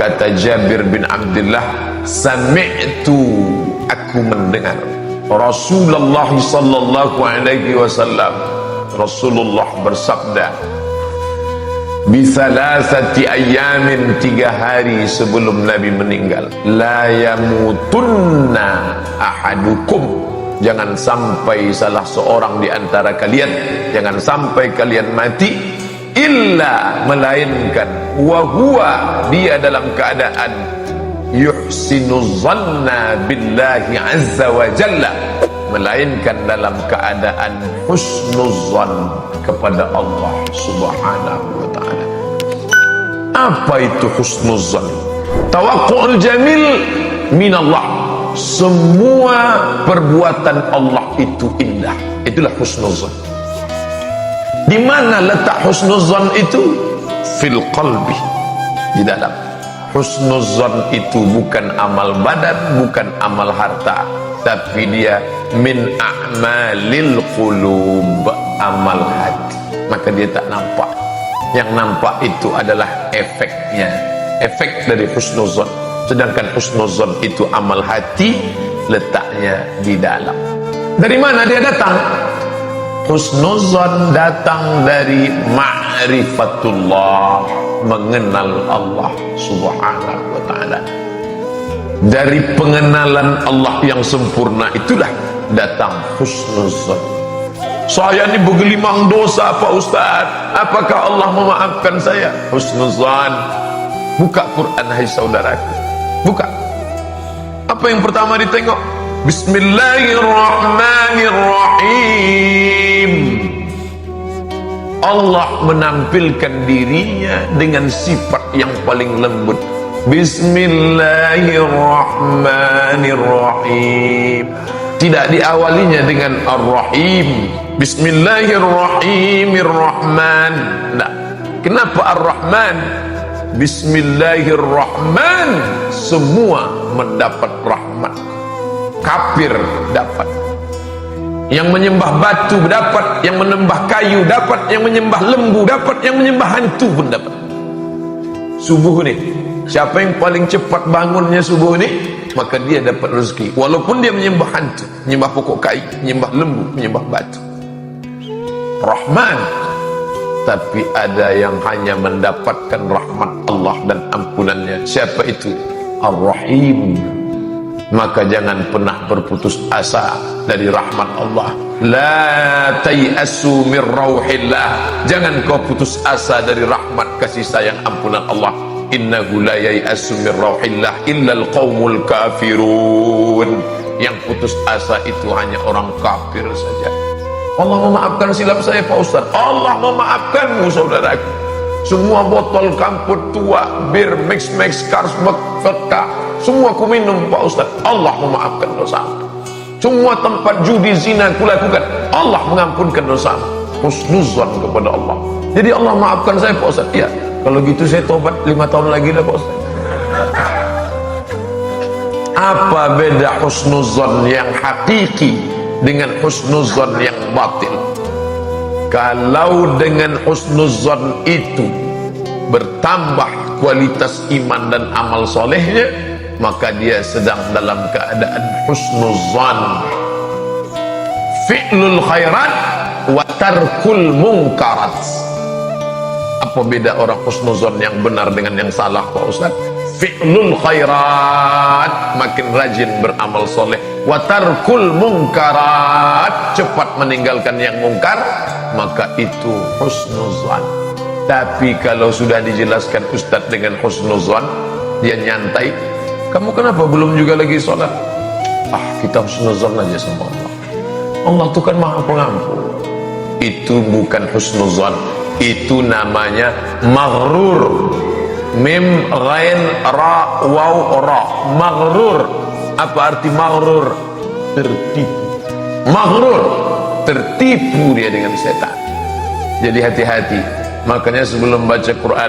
Kata Jabir bin Abdullah, sami'tu, aku mendengar Rasulullah sallallahu alaihi wasallam, Rasulullah bersabda, bi thalathati ayamin, 3 hari sebelum Nabi meninggal, la yamutunna ahadukum, jangan sampai salah seorang di antara kalian, jangan sampai kalian mati, illa, melainkan, wa huwa, dia dalam keadaan yuhsinu dhanna billahi azza wa jalla, melainkan dalam keadaan husnuzan kepada Allah subhanahu wa ta'ala. Apa itu husnuzan? Tawakku'ul jamil minallah, semua perbuatan Allah itu indah, itulah husnuzan. Di mana letak husnuzan itu? Fil qalbi, di dalam. Husnuzan itu bukan amal badan, bukan amal harta, tapi dia min a'malil qulub, amal hati. Maka dia tak nampak. Yang nampak itu adalah efeknya, efek dari husnuzan. Sedangkan husnuzan itu amal hati, letaknya di dalam. Dari mana dia datang? Husnuzan datang dari ma'rifatullah, mengenal Allah subhanahu wa ta'ala. Dari pengenalan Allah yang sempurna itulah datang husnuzan. Saya ini bergelimang dosa Pak Ustaz, apakah Allah memaafkan saya? Husnuzan. Buka Quran hai saudaraku, buka. Apa yang pertama ditengok? Bismillahirrahmanirrahim. Allah menampilkan dirinya dengan sifat yang paling lembut. Bismillahirrahmanirrahim. Tidak diawalinya dengan Ar-Rahim. Bismillahirrahmanirrahman. Nah, kenapa Ar-Rahman? Bismillahirrahman, semua mendapat rahmat. Kafir dapat, yang menyembah batu dapat, yang menyembah kayu dapat, yang menyembah lembu dapat, yang menyembah hantu pun dapat. Subuh nih, siapa yang paling cepat bangunnya subuh nih, maka dia dapat rezeki, walaupun dia menyembah hantu, menyembah pokok kayu, menyembah lembu, menyembah batu. Rahman. Tapi ada yang hanya mendapatkan rahmat Allah dan ampunannya. Siapa itu? Ar-Rahim. Maka jangan pernah berputus asa dari rahmat Allah. La tayasu min rauhillah. Jangan kau putus asa dari rahmat kasih sayang ampunan Allah. Innahu la yayasu min rauhillah illal qaumul kafirun. Yang putus asa itu hanya orang kafir saja. Allah memaafkan silap saya Pak Ustaz. Allah memaafkanmu saudaraku. Semua botol kampur tua, bir, mix, Carlsberg, vodka, semua ku minum Pak Ustaz. Allah memaafkan dosa. Semua tempat judi, zina ku lakukan, Allah mengampunkan dosa. Husnuzan kepada Allah. Jadi Allah maafkan saya Pak Ustaz. Ya, kalau gitu saya tobat 5 tahun lagi dah Pak Ustaz. Apa beda husnuzan yang hakiki dengan husnuzan yang batil? Kalau dengan husnuzan itu bertambah kualitas iman dan amal solehnya, maka dia sedang dalam keadaan husnuzan. Fi'lul khairat wa tarkul munkarat. Apa beda orang husnuzan yang benar dengan yang salah Pak Ustaz? Fi'lul khairat, makin rajin beramal soleh. Wa tarkul munkarat, cepat meninggalkan yang mungkar, maka itu husnuzan. Tapi kalau sudah dijelaskan Ustadz dengan husnuzan, dia nyantai, kamu kenapa belum juga lagi sholat? Ah, kita husnuzan aja sama Allah. Allah itu kan maha pengampun. Itu bukan husnuzan, itu namanya maghrur. Mim, ghain, ra, waw, ra. Maghrur. Apa arti maghrur? Tertipu. Maghrur, tertipu dia dengan setan. Jadi hati-hati. Makanya sebelum baca Quran,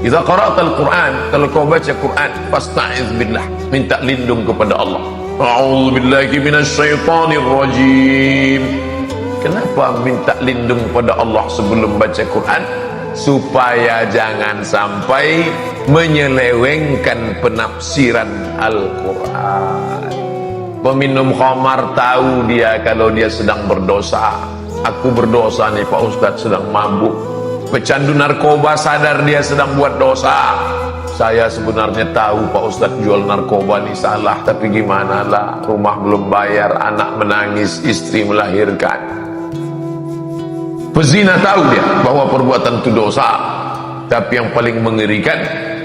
idza qara'tal Quran, kalau kau baca Quran, fasta'iz billah, minta lindung kepada Allah. A'udzu billahi minasyaitonir rajim. Kenapa minta lindung pada Allah sebelum baca Quran? supaya jangan sampai menyelewengkan penafsiran Al-Quran. Peminum khamar tahu dia kalau dia sedang berdosa. Aku berdosa nih Pak Ustadz, sedang mabuk. Pecandu narkoba sadar dia sedang buat dosa. Saya sebenarnya tahu Pak Ustadz jual narkoba ini salah, tapi gimana lah, rumah belum bayar, anak menangis, istri melahirkan. Pezina tahu dia bahwa perbuatan itu dosa. Tapi yang paling mengerikan,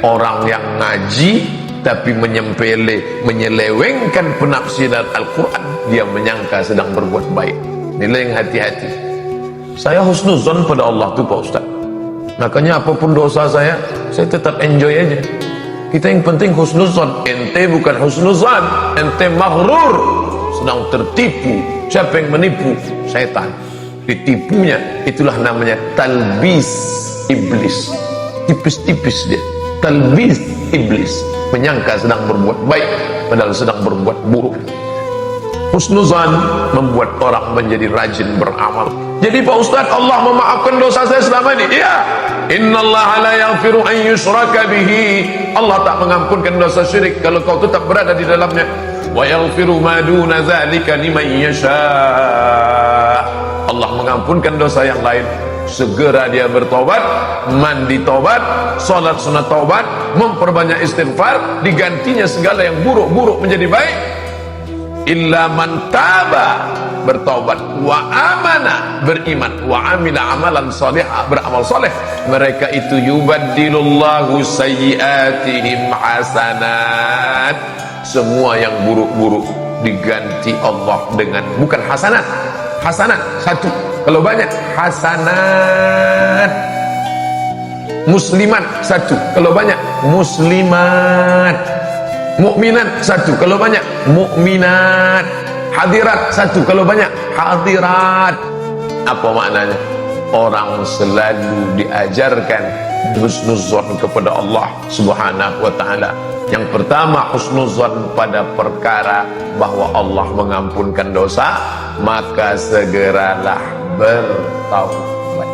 orang yang ngaji tapi menyelewengkan penafsiran Al-Quran, dia menyangka sedang berbuat baik. Inilah yang hati-hati. Saya husnuzon pada Allah tuh Pak Ustaz. Makanya apapun dosa saya tetap enjoy aja. Kita yang penting husnuzon. Ente bukan husnuzon, ente maghrur, sedang tertipu. Siapa yang menipu? Setan. Ditipunya, itulah namanya talbis iblis. Tipis-tipis dia. Talbis iblis, menyangka sedang berbuat baik padahal sedang berbuat buruk. Husnuzan membuat orang menjadi rajin beramal. Jadi Pak Ustaz, Allah memaafkan dosa saya selama ini? Iya. Innallaha la yaghfiru an yushraka bihi. Allah tak mengampunkan dosa syirik kalau kau tetap berada di dalamnya. Wa yaghfiru ma duna dzalika liman yasha. Allah mengampunkan dosa yang lain. Segera dia bertobat, mandi tobat, salat sunat tobat, memperbanyak istighfar, digantinya segala yang buruk-buruk menjadi baik. Illa man taba, bertobat, wa amana, beriman, wa amila amalan salihah, beramal soleh. Mereka itu yubaddilullahu sayyiatihim hasanat. Semua yang buruk-buruk diganti Allah dengan, bukan hasanat, hasanat satu, kalau banyak hasanat. Muslimat satu, kalau banyak muslimat. Mukminat satu, kalau banyak mukminat. Hadirat satu, kalau banyak hadirat. Apa maknanya? Orang selalu diajarkan husnuzon kepada Allah Subhanahu wa ta'ala. Yang pertama, husnuzon pada perkara bahwa Allah mengampunkan dosa, maka segeralah bertaubat.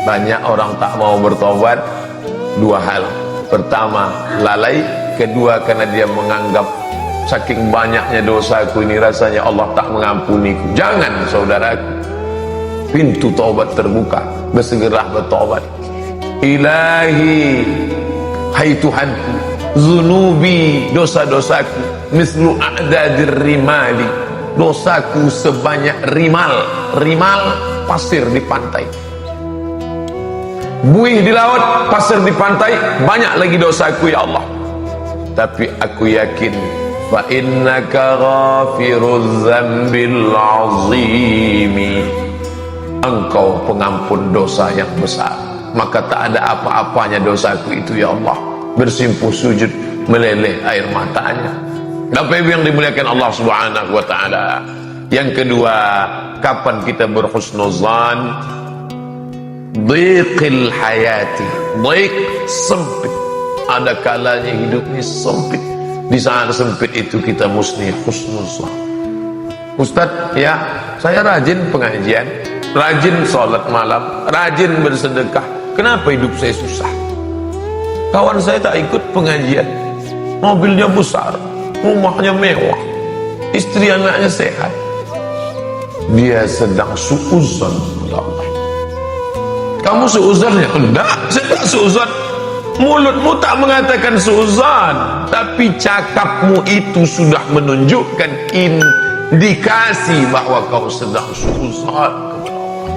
Banyak orang tak mau bertobat, dua hal. Pertama, lalai. Kedua, karena dia menganggap saking banyaknya dosaku ini rasanya Allah tak mengampuniku. Jangan saudaraku, pintu taubat terbuka, bersegera bertobat. Ilahi, hai Tuhanku, zunubi, dosa-dosaku, mislu a'dadir rimali, dosaku sebanyak rimal. Rimal pasir di pantai, buih di laut, pasir di pantai, banyak lagi dosaku ya Allah. Tapi aku yakin, fa innaka ghafiruz dzambil azimi, engkau pengampun dosa yang besar, maka tak ada apa-apanya dosaku itu ya Allah. Bersimpuh sujud, meleleh air matanya. Bapak Ibu yang dimuliakan Allah Subhanahu wa ta'ala. Yang kedua, kapan kita berhusnuzan? Dhiqil hayati, dhiq, sempit. Ada kalanya hidup ini sempit. Di saat sempit itu kita mesti husnuzan. Ustaz, ya saya rajin pengajian, rajin sholat malam, rajin bersedekah. Kenapa hidup saya susah? Kawan saya tak ikut pengajian, mobilnya besar, rumahnya mewah, istri anaknya sehat. Dia sedang suuzon kepada Allah. Kamu suuzonnya? Enggak, saya tak suuzon. Mulutmu tak mengatakan suuzon, tapi cakapmu itu sudah menunjukkan indikasi bahwa kau sedang suuzon kepada Allah.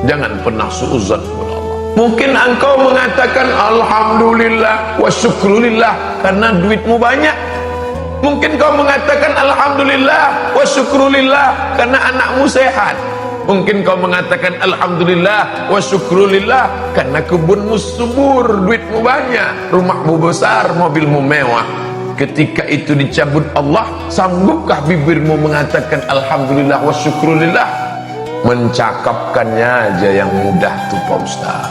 Jangan pernah suuzon kepada Allah. Mungkin engkau mengatakan alhamdulillah wa syukrulillah karena duitmu banyak. Mungkin kau mengatakan alhamdulillah wa syukrulillah karena anakmu sehat. Mungkin kau mengatakan alhamdulillah wa syukrulillah karena kebunmu subur, duitmu banyak, rumahmu besar, mobilmu mewah. Ketika itu dicabut Allah, sanggupkah bibirmu mengatakan alhamdulillah wa syukrulillah? Mencakapkannya aja yang mudah tuh Pak Ustaz,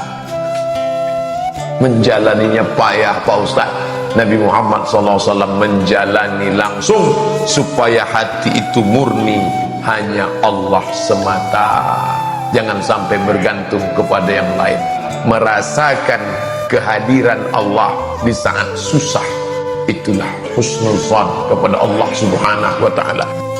menjalaninya payah Pak Ustaz. Nabi Muhammad SAW menjalani langsung supaya hati itu murni hanya Allah semata. Jangan sampai bergantung kepada yang lain. merasakan kehadiran Allah di saat susah. Itulah husnul zon kepada Allah Subhanahu wa ta'ala.